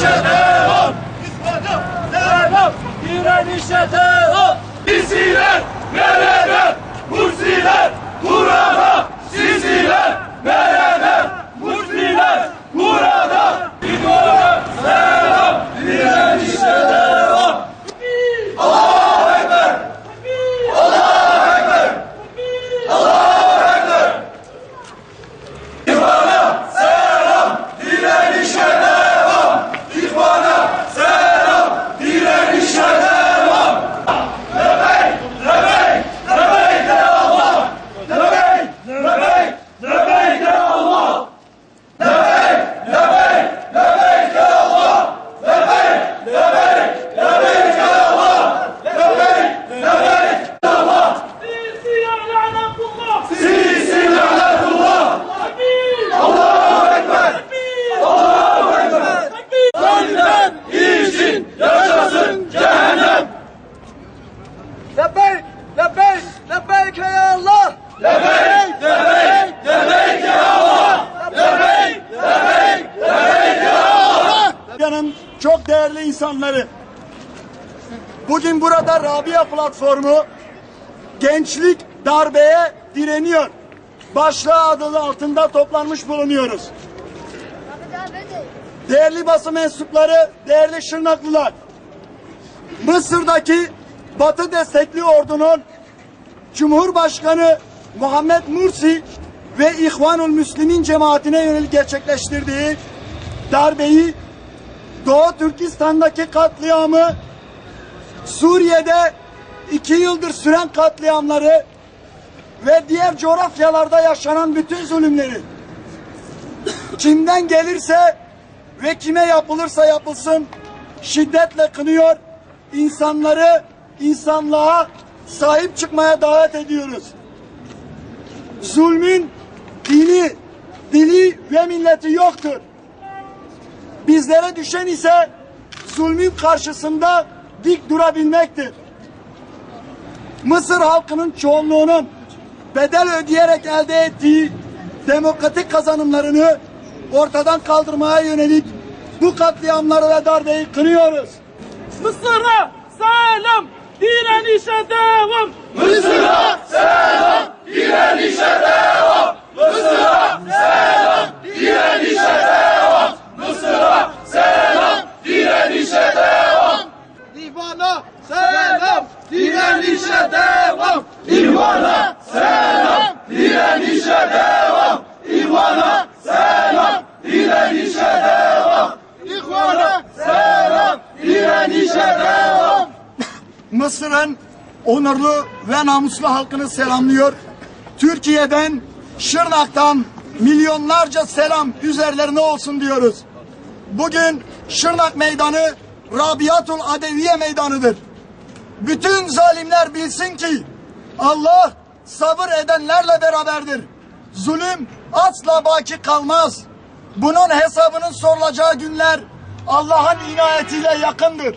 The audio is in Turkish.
devam. İslam'a selam. Direnişe devam. Biziler nerede? Mursiler burada. Siziler nerede? Mursiler burada. İdol'a selam. Direnişe devam. Allahu Ekber. Allahu Ekber. Allahu Ekber. İhvana selam. Direnişe devam. İhvana selam. Direnişe devam. Lebeyk, lebeyk, lebeyk de Allah. Lebeyk, lebeyk, lebeyk de Allah. Lebeyk, lebeyk, lebeyk de Allah. Lebeyk, lebeyk, lebeyk de Allah. Lebeyk, lebeyk de Allah. Sisi lanetullah. Sisi lanetullah. Allahu Ekber. Allahu Ekber. Zalimler için yaşasın cehennem. Lebbeyk, lebbeyk, lebbeyk ya Allah. Lebeyk, lebeyk, lebeyk ya Allah. Lebeyk, lebeyk, lebeyk ya Allah. Yanın çok değerli insanları, bugün burada Rabia platformu gençlik darbeye direniyor başlığı adı altında toplanmış bulunuyoruz. Değerli basın mensupları, değerli Şırnaklılar, Mısır'daki Batı destekli ordunun Cumhurbaşkanı Muhammed Mursi ve İhvanul Müslümin cemaatine yönelik gerçekleştirdiği darbeyi, Doğu Türkistan'daki katliamı, Suriye'de 2 yıldır süren katliamları ve diğer coğrafyalarda yaşanan bütün zulümleri kimden gelirse ve kime yapılırsa yapılsın şiddetle kınıyor, insanları insanlığa sahip çıkmaya davet ediyoruz. Zulmün dini, dili ve milleti yoktur. Bizlere düşen ise zulmün karşısında dik durabilmektir. Mısır halkının çoğunluğunun bedel ödeyerek elde ettiği demokratik kazanımlarını ortadan kaldırmaya yönelik bu katliamları ve darbeyi kınıyoruz. Mısır'a selam, direnişe devam. Mısır'a selam, direnişe devam. Mısır'a selam, direnişe devam. Mısır'a selam, direnişe devam. İhvana selam, Direnişe devam. İhvana selam, direnişe devam. İhvana selam, direnişe devam. İhvana selam, direnişe devam. Mısır'ın onurlu ve namuslu halkını selamlıyor. Türkiye'den, Şırnak'tan milyonlarca selam üzerlerine olsun diyoruz. Bugün Şırnak Meydanı Rabiatul Adeviye Meydanı'dır. Bütün zalimler bilsin ki Allah sabır edenlerle beraberdir. Zulüm asla baki kalmaz. Bunun hesabının sorulacağı günler Allah'ın inayetiyle yakındır.